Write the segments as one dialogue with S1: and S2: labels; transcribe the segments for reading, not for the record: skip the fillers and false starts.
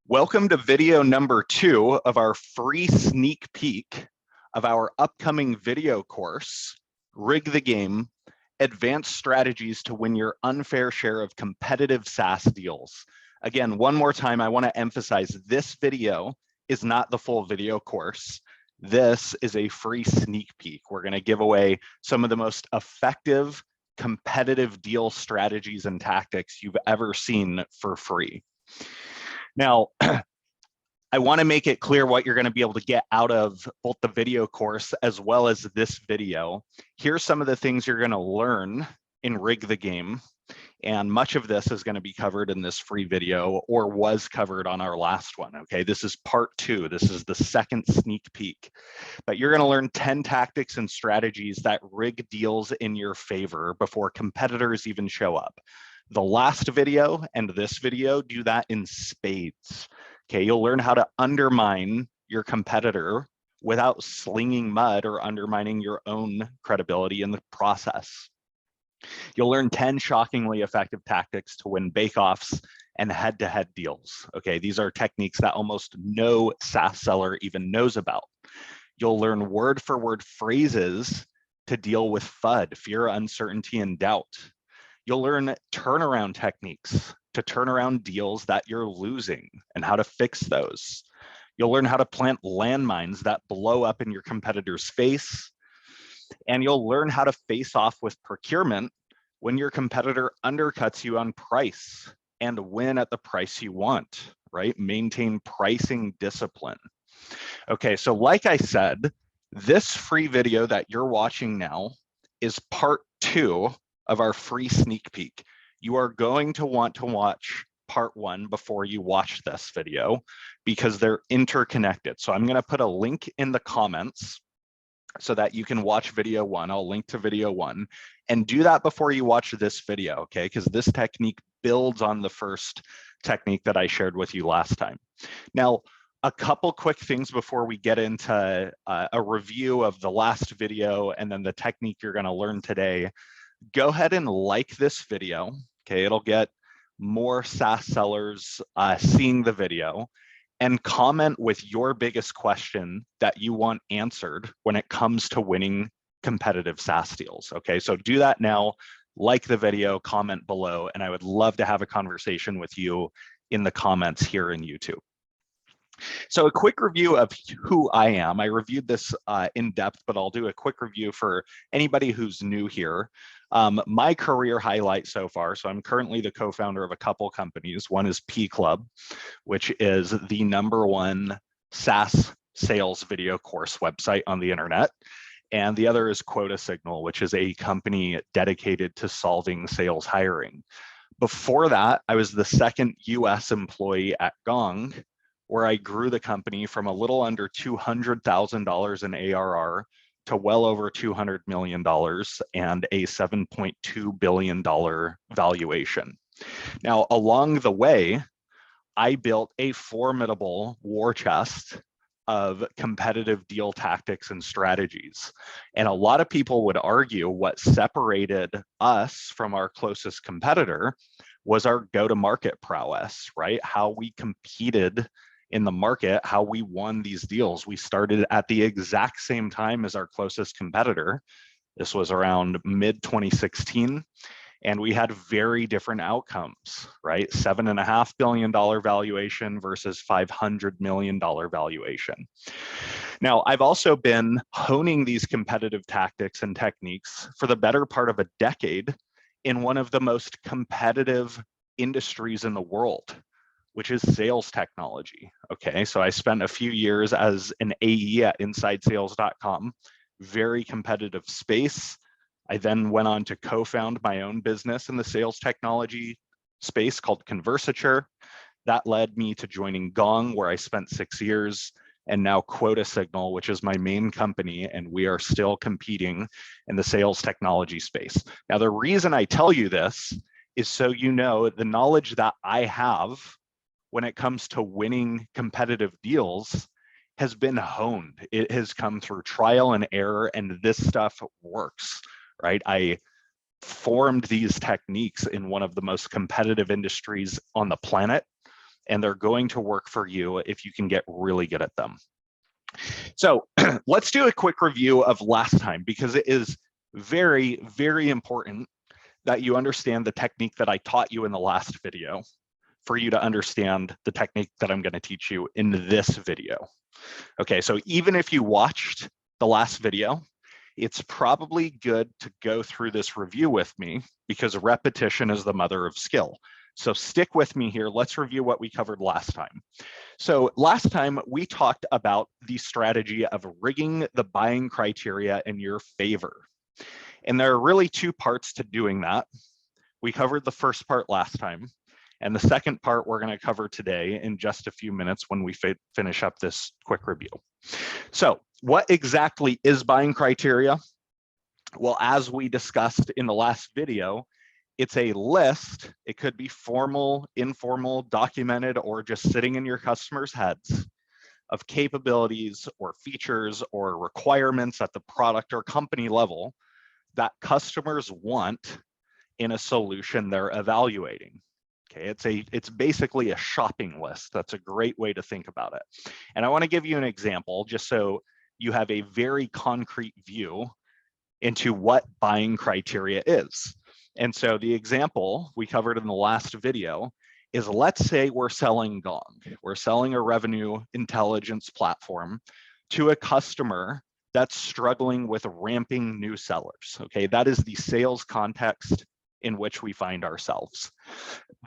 S1: Welcome to video number 2 of our free sneak peek of our upcoming video course, Rig the Game, Advanced Strategies to Win Your Unfair Share of Competitive SaaS Deals. Again, one more time, I want to emphasize this video is not the full video course. This is a free sneak peek. We're going to give away some of the most effective competitive deal strategies and tactics you've ever seen for free. Now, I want to make it clear what you're going to be able to get out of both the video course as well as this video. Here's some of the things you're going to learn in Rig the Game. And much of this is going to be covered in this free video or was covered on our last one. Okay, this is part 2. This is the second sneak peek. But you're going to learn 10 tactics and strategies that rig deals in your favor before competitors even show up. The last video and this video do that in spades. Okay, you'll learn how to undermine your competitor without slinging mud or undermining your own credibility in the process. You'll learn 10 shockingly effective tactics to win bake-offs and head-to-head deals. Okay, these are techniques that almost no SaaS seller even knows about. You'll learn word-for-word phrases to deal with FUD, fear, uncertainty, and doubt. You'll learn turnaround techniques to turn around deals that you're losing and how to fix those. You'll learn how to plant landmines that blow up in your competitor's face. And you'll learn how to face off with procurement when your competitor undercuts you on price and win at the price you want, right? Maintain pricing discipline. Okay, so like I said, this free video that you're watching now is part 2 of our free sneak peek. You are going to want to watch part 1 before you watch this video because they're interconnected. So I'm going to put a link in the comments so that you can watch video 1. I'll link to video 1 and do that before you watch this video, okay? Because this technique builds on the first technique that I shared with you last time. Now, a couple quick things before we get into a review of the last video and then the technique you're going to learn today. Go ahead and like this video, okay? It'll get more SaaS sellers seeing the video, and comment with your biggest question that you want answered when it comes to winning competitive SaaS deals, okay? So do that now, like the video, comment below, and I would love to have a conversation with you in the comments here in YouTube. So a quick review of who I am. I reviewed this in depth, but I'll do a quick review for anybody who's new here. My career highlight so far, so I'm currently the co-founder of a couple companies. One is P Club, which is the #1 SaaS sales video course website on the internet. And the other is Quota Signal, which is a company dedicated to solving sales hiring. Before that, I was the second US employee at Gong, where I grew the company from a little under $200,000 in ARR to well over $200 million and a $7.2 billion valuation. Now, along the way, I built a formidable war chest of competitive deal tactics and strategies. And a lot of people would argue what separated us from our closest competitor was our go-to-market prowess, right? How we competed in the market, how we won these deals. We started at the exact same time as our closest competitor. This was around mid-2016, and we had very different outcomes, right? $7.5 billion valuation versus $500 million valuation. Now, I've also been honing these competitive tactics and techniques for the better part of a decade in one of the most competitive industries in the world, which is sales technology. Okay, so I spent a few years as an AE at InsideSales.com, very competitive space. I then went on to co-found my own business in the sales technology space called Conversature. That led me to joining Gong, where I spent 6 years, and now Quota Signal, which is my main company, and we are still competing in the sales technology space. Now, the reason I tell you this is so you know the knowledge that I have when it comes to winning competitive deals has been honed. It has come through trial and error, and this stuff works, right? I formed these techniques in one of the most competitive industries on the planet, and they're going to work for you if you can get really good at them. So let's do a quick review of last time, because it is very, very important that you understand the technique that I taught you in the last video for you to understand the technique that I'm going to teach you in this video. Okay, so even if you watched the last video, it's probably good to go through this review with me, because repetition is the mother of skill. So stick with me here. Let's review what we covered last time. So last time we talked about the strategy of rigging the buying criteria in your favor. And there are really two parts to doing that. We covered the first part last time, and the second part we're going to cover today in just a few minutes when we finish up this quick review. So what exactly is buying criteria? Well, as we discussed in the last video, it's a list. It could be formal, informal, documented, or just sitting in your customers' heads of capabilities or features or requirements at the product or company level that customers want in a solution they're evaluating. Okay, it's basically a shopping list. That's a great way to think about it. And I want to give you an example just so you have a very concrete view into what buying criteria is. And so the example we covered in the last video is, let's say we're selling Gong. We're selling a revenue intelligence platform to a customer that's struggling with ramping new sellers. Okay, that is the sales context in which we find ourselves.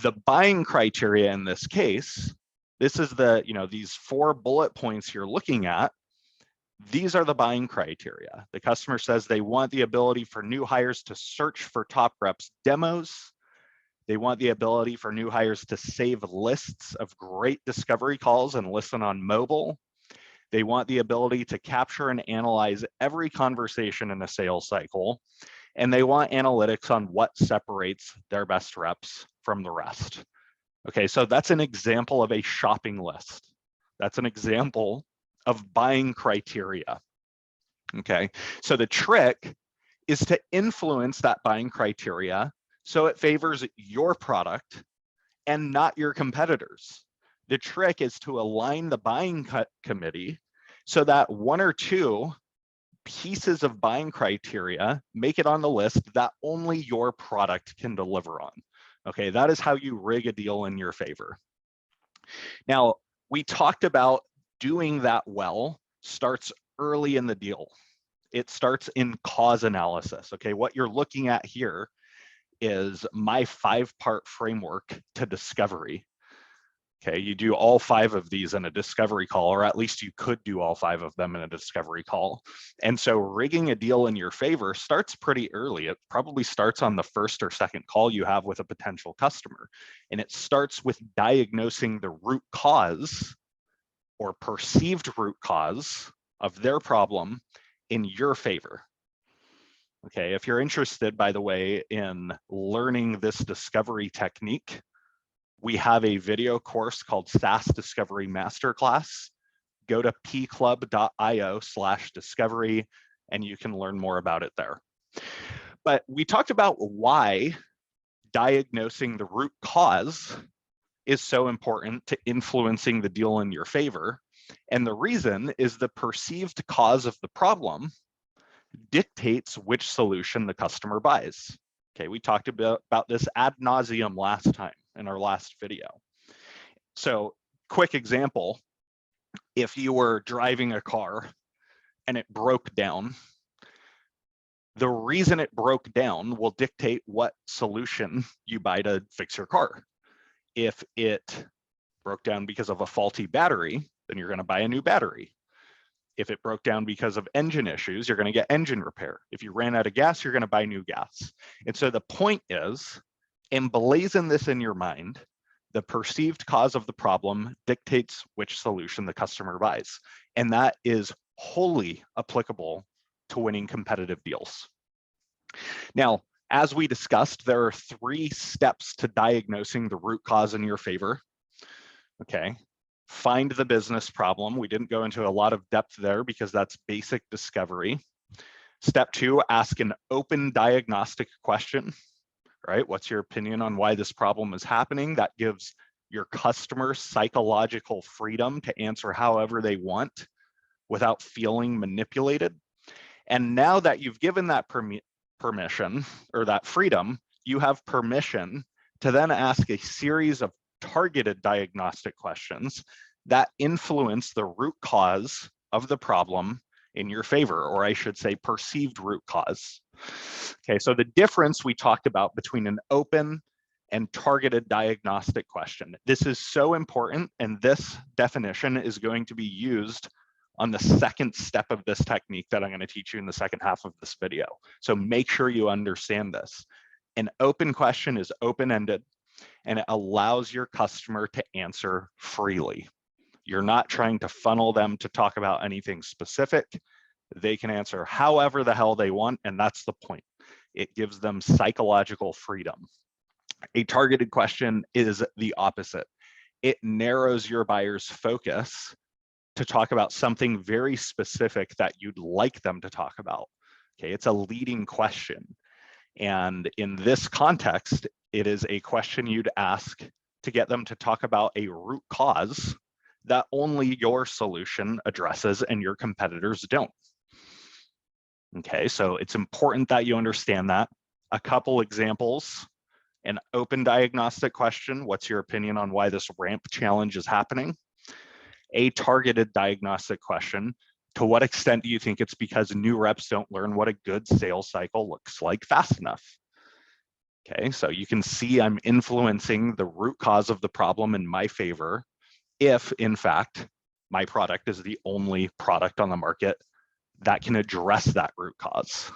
S1: The buying criteria in this case, this is the, these 4 bullet points you're looking at. These are the buying criteria. The customer says they want the ability for new hires to search for top reps demos. They want the ability for new hires to save lists of great discovery calls and listen on mobile. They want the ability to capture and analyze every conversation in a sales cycle. And they want analytics on what separates their best reps from the rest. Okay, so that's an example of a shopping list. That's an example of buying criteria. Okay, so the trick is to influence that buying criteria so it favors your product and not your competitors. The trick is to align the buying committee so that 1 or 2 pieces of buying criteria make it on the list that only your product can deliver on. Okay, that is how you rig a deal in your favor. Now, we talked about doing that well starts early in the deal. It starts in cause analysis. Okay, what you're looking at here is my 5-part framework to discovery. Okay, you do all 5 of these in a discovery call, or at least you could do all 5 of them in a discovery call. And so rigging a deal in your favor starts pretty early. It probably starts on the first or second call you have with a potential customer. And it starts with diagnosing the root cause or perceived root cause of their problem in your favor. Okay, if you're interested, by the way, in learning this discovery technique, we have a video course called SaaS Discovery Masterclass. Go to pclub.io/discovery and you can learn more about it there. But we talked about why diagnosing the root cause is so important to influencing the deal in your favor. And the reason is the perceived cause of the problem dictates which solution the customer buys. Okay, we talked about this ad nauseum last time in our last video. So quick example, if you were driving a car and it broke down, the reason it broke down will dictate what solution you buy to fix your car. If it broke down because of a faulty battery, then you're going to buy a new battery. If it broke down because of engine issues, you're going to get engine repair. If you ran out of gas, you're going to buy new gas. And so the point is, emblazon this in your mind. The perceived cause of the problem dictates which solution the customer buys. And that is wholly applicable to winning competitive deals. Now, as we discussed, there are 3 steps to diagnosing the root cause in your favor. Okay. Find the business problem. We didn't go into a lot of depth there because that's basic discovery. Step 2, ask an open diagnostic question, right? What's your opinion on why this problem is happening? That gives your customer's psychological freedom to answer however they want without feeling manipulated. And now that you've given that permission or that freedom, you have permission to then ask a series of targeted diagnostic questions that influence the root cause of the problem in your favor, or I should say perceived root cause. Okay, so the difference we talked about between an open and targeted diagnostic question. This is so important, and this definition is going to be used on the second step of this technique that I'm going to teach you in the second half of this video. So make sure you understand this. An open question is open-ended, and it allows your customer to answer freely. You're not trying to funnel them to talk about anything specific. They can answer however the hell they want, and that's the point. It gives them psychological freedom. A targeted question is the opposite. It narrows your buyer's focus to talk about something very specific that you'd like them to talk about. Okay, it's a leading question. And in this context, it is a question you'd ask to get them to talk about a root cause that only your solution addresses and your competitors don't. Okay, so it's important that you understand that. A couple examples. An open diagnostic question, what's your opinion on why this ramp challenge is happening? A targeted diagnostic question, to what extent do you think it's because new reps don't learn what a good sales cycle looks like fast enough? Okay, so you can see I'm influencing the root cause of the problem in my favor if, in fact, my product is the only product on the market that can address that root cause.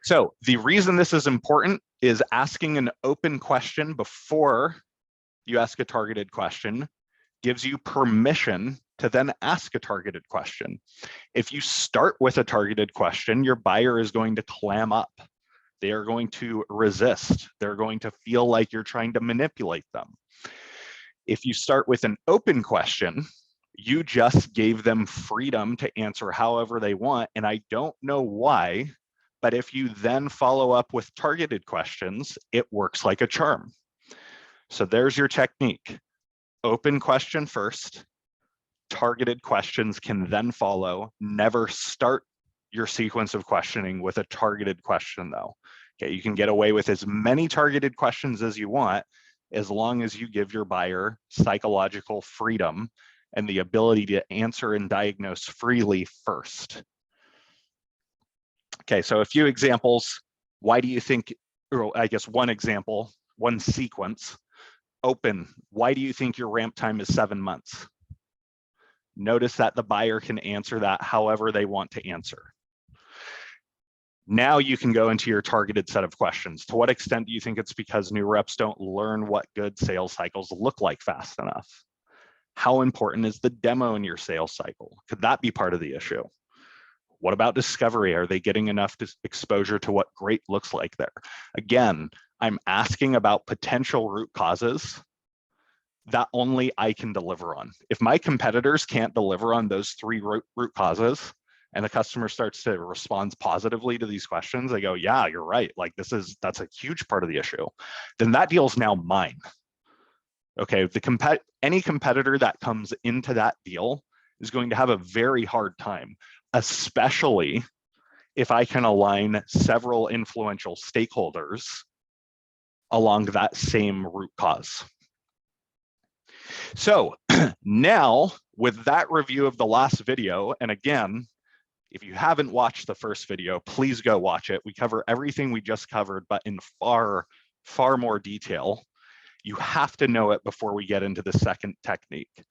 S1: So the reason this is important is asking an open question before you ask a targeted question gives you permission to then ask a targeted question. If you start with a targeted question, your buyer is going to clam up. They are going to resist. They're going to feel like you're trying to manipulate them. If you start with an open question, you just gave them freedom to answer however they want. And I don't know why, but if you then follow up with targeted questions, it works like a charm. So there's your technique. Open question first, targeted questions can then follow. Never start your sequence of questioning with a targeted question though. Okay, you can get away with as many targeted questions as you want, as long as you give your buyer psychological freedom and the ability to answer and diagnose freely first. Okay, so a few examples. Why do you think, or I guess one example, one sequence. Open, why do you think your ramp time is 7 months? Notice that the buyer can answer that however they want to answer. Now you can go into your targeted set of questions. To what extent do you think it's because new reps don't learn what good sales cycles look like fast enough? How important is the demo in your sales cycle? Could that be part of the issue? What about discovery? Are they getting enough exposure to what great looks like there? Again, I'm asking about potential root causes that only I can deliver on. If my competitors can't deliver on those 3 root causes and the customer starts to respond positively to these questions, they go, yeah, you're right. Like that's a huge part of the issue. Then that deal is now mine. Okay, any competitor that comes into that deal is going to have a very hard time, especially if I can align several influential stakeholders along that same root cause. So now with that review of the last video, and again, if you haven't watched the first video, please go watch it. We cover everything we just covered, but in far, far more detail. You have to know it before we get into the second technique.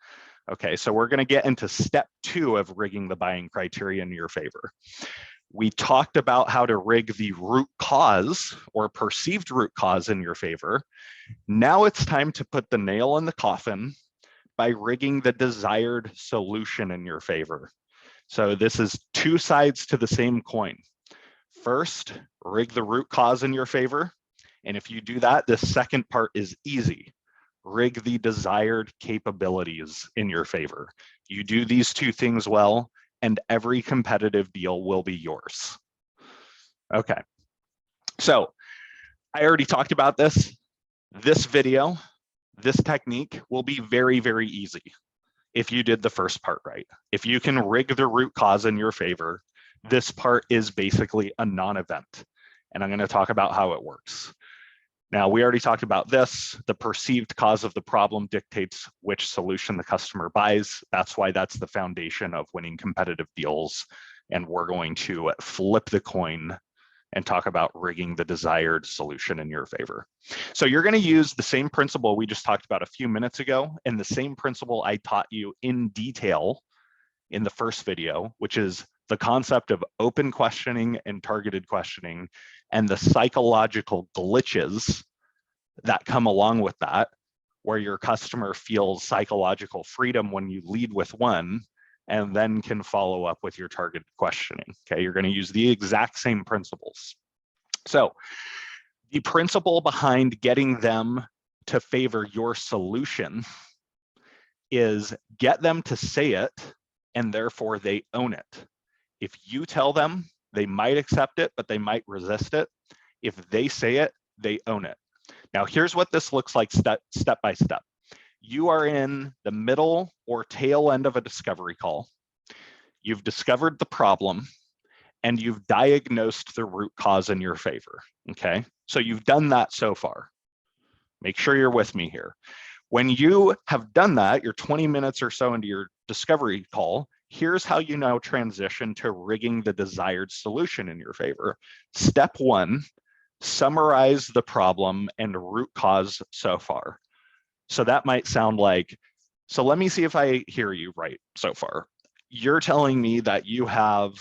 S1: Okay, so we're going to get into step 2 of rigging the buying criteria in your favor. We talked about how to rig the root cause or perceived root cause in your favor. Now it's time to put the nail in the coffin by rigging the desired solution in your favor. So this is 2 sides to the same coin. First, rig the root cause in your favor. And if you do that, the second part is easy. Rig the desired capabilities in your favor. You do these 2 things well, and every competitive deal will be yours. Okay, so I already talked about this. This video, this technique will be very, very easy if you did the first part right. If you can rig the root cause in your favor, this part is basically a non-event. And I'm going to talk about how it works. Now, we already talked about this. The perceived cause of the problem dictates which solution the customer buys. That's why that's the foundation of winning competitive deals. And we're going to flip the coin and talk about rigging the desired solution in your favor. So you're going to use the same principle we just talked about a few minutes ago, and the same principle I taught you in detail in the first video, which is the concept of open questioning and targeted questioning, and the psychological glitches that come along with that, where your customer feels psychological freedom when you lead with one, and then can follow up with your targeted questioning. Okay, you're going to use the exact same principles. So the principle behind getting them to favor your solution is get them to say it, and therefore they own it. If you tell them, they might accept it, but they might resist it. If they say it, they own it. Now, here's what this looks like step by step. You are in the middle or tail end of a discovery call. You've discovered the problem, and you've diagnosed the root cause in your favor, okay? So you've done that so far. Make sure you're with me here. When you have done that, you're 20 minutes or so into your discovery call, here's how you now transition to rigging the desired solution in your favor. Step one, summarize the problem and root cause so far. So that might sound like, so let me see if I hear you right so far. You're telling me that you have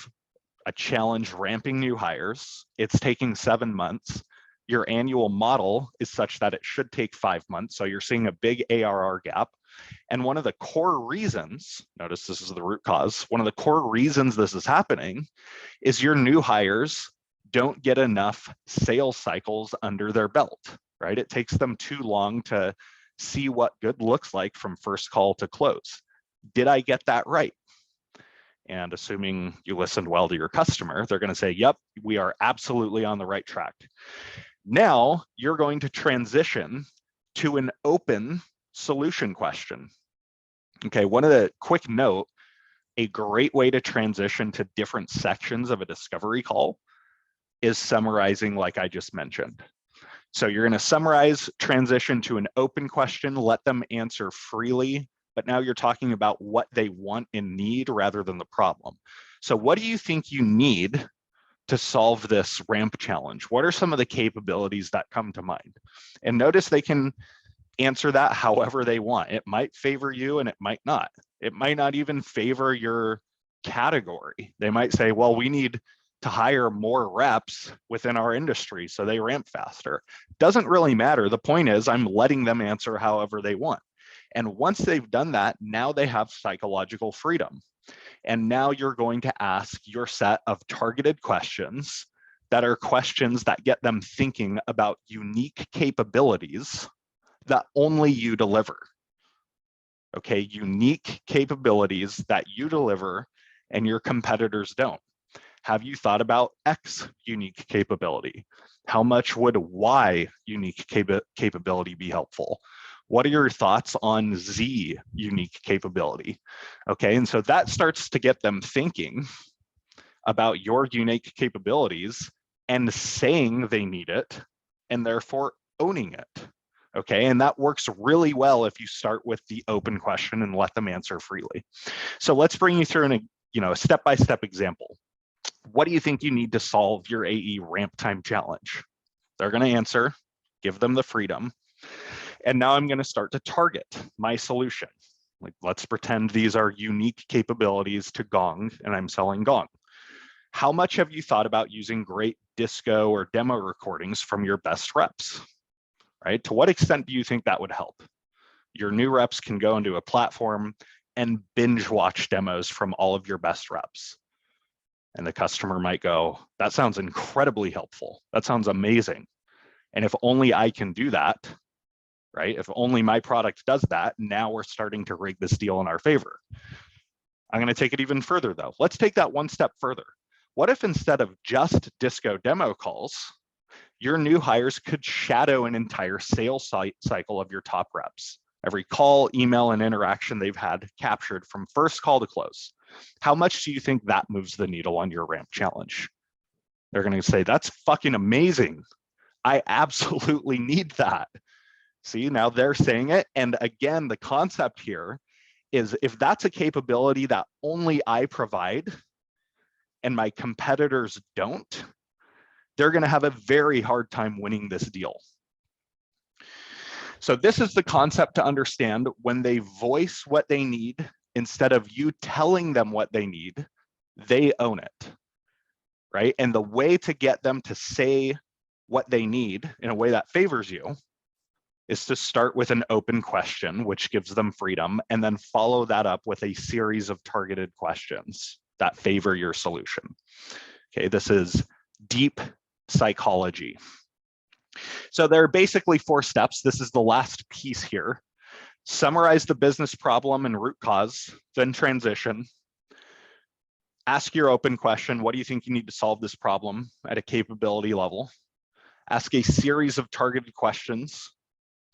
S1: a challenge ramping new hires. It's taking 7 months. Your annual model is such that it should take 5 months. So you're seeing a big ARR gap. And one of the core reasons, notice this is the root cause, one of the core reasons this is happening is your new hires don't get enough sales cycles under their belt, right? It takes them too long to see what good looks like from first call to close. Did I get that right? And assuming you listened well to your customer, they're going to say, yep, we are absolutely on the right track. Now you're going to transition to an open solution question. Okay, one of the quick note, a great way to transition to different sections of a discovery call is summarizing like I just mentioned. So you're going to summarize, transition to an open question, let them answer freely, but now you're talking about what they want and need rather than the problem. So what do you think you need to solve this ramp challenge? What are some of the capabilities that come to mind? And notice they can answer that however they want. It might favor you and it might not. It might not even favor your category. They might say, well, we need to hire more reps within our industry so they ramp faster. Doesn't really matter. The point is I'm letting them answer however they want. And once they've done that, now they have psychological freedom. And now you're going to ask your set of targeted questions that are questions that get them thinking about unique capabilities that only you deliver. Okay, unique capabilities that you deliver and your competitors don't. Have you thought about X unique capability? How much would Y unique capability be helpful? What are your thoughts on Z unique capability? Okay, and so that starts to get them thinking about your unique capabilities and saying they need it and therefore owning it. Okay, and that works really well if you start with the open question and let them answer freely. So let's bring you through a step-by-step example. What do you think you need to solve your AE ramp time challenge? They're going to answer, give them the freedom. And now I'm going to start to target my solution. Like, let's pretend these are unique capabilities to Gong and I'm selling Gong. How much have you thought about using great disco or demo recordings from your best reps? Right? To what extent do you think that would help? Your new reps can go into a platform and binge watch demos from all of your best reps. And the customer might go, that sounds incredibly helpful. That sounds amazing. And if only I can do that, right? If only my product does that, now we're starting to rig this deal in our favor. I'm going to take it even further though. Let's take that one step further. What if instead of just disco demo calls, Your new hires could shadow an entire sales cycle of your top reps. Every call, email, and interaction they've had captured from first call to close. How much do you think that moves the needle on your ramp challenge? They're going to say, that's fucking amazing. I absolutely need that. See, now they're saying it. And again, the concept here is if that's a capability that only I provide and my competitors don't, they're going to have a very hard time winning this deal. So this is the concept to understand. When they voice what they need, instead of you telling them what they need, they own it, right? And the way to get them to say what they need in a way that favors you is to start with an open question, which gives them freedom, and then follow that up with a series of targeted questions that favor your solution. Okay, this is deep psychology. So there are basically 4 steps. This is the last piece here. Summarize the business problem and root cause, then transition. Ask your open question, what do you think you need to solve this problem at a capability level? Ask a series of targeted questions.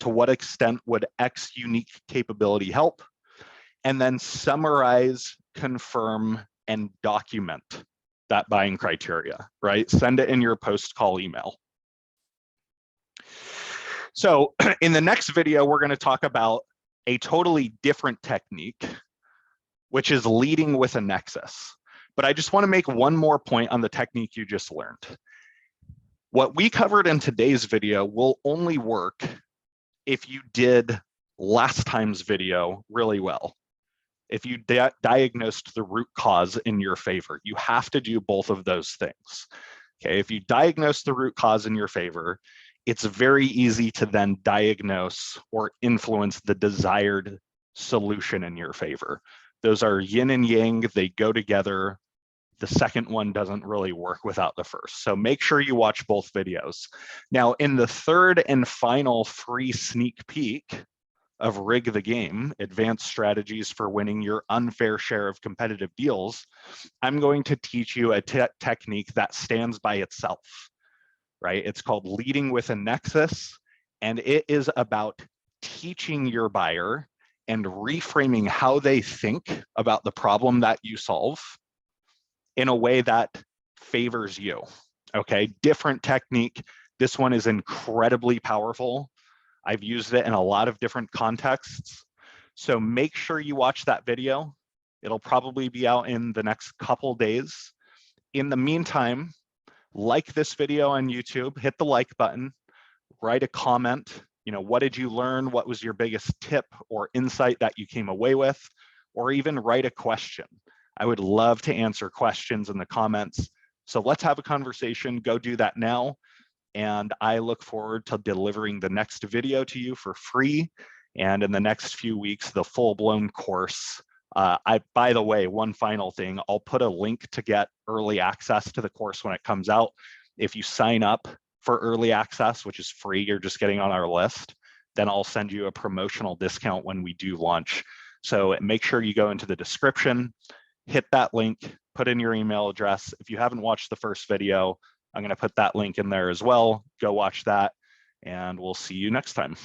S1: To what extent would X unique capability help? And then summarize, confirm, and document that buying criteria, right? Send it in your post-call email. So in the next video, we're going to talk about a totally different technique, which is leading with a nexus. But I just want to make one more point on the technique you just learned. What we covered in today's video will only work if you did last time's video really well. If you diagnosed the root cause in your favor, you have to do both of those things. Okay, if you diagnose the root cause in your favor, it's very easy to then diagnose or influence the desired solution in your favor. Those are yin and yang, they go together. The second one doesn't really work without the first. So make sure you watch both videos. Now, in the third and final free sneak peek of Rig the Game, Advanced Strategies for Winning Your Unfair Share of Competitive Deals, I'm going to teach you a technique that stands by itself, right? It's called Leading with a Nexus, and it is about teaching your buyer and reframing how they think about the problem that you solve in a way that favors you, okay? Different technique. This one is incredibly powerful. I've used it in a lot of different contexts. So make sure you watch that video. It'll probably be out in the next couple days. In the meantime, like this video on YouTube, hit the like button, write a comment. You know, what did you learn? What was your biggest tip or insight that you came away with? Or even write a question. I would love to answer questions in the comments. So let's have a conversation. Go do that now. And I look forward to delivering the next video to you for free. And in the next few weeks, the full-blown course. By the way, one final thing, I'll put a link to get early access to the course when it comes out. If you sign up for early access, which is free, you're just getting on our list, then I'll send you a promotional discount when we do launch. So make sure you go into the description, hit that link, put in your email address. If you haven't watched the first video, I'm going to put that link in there as well. Go watch that, and we'll see you next time.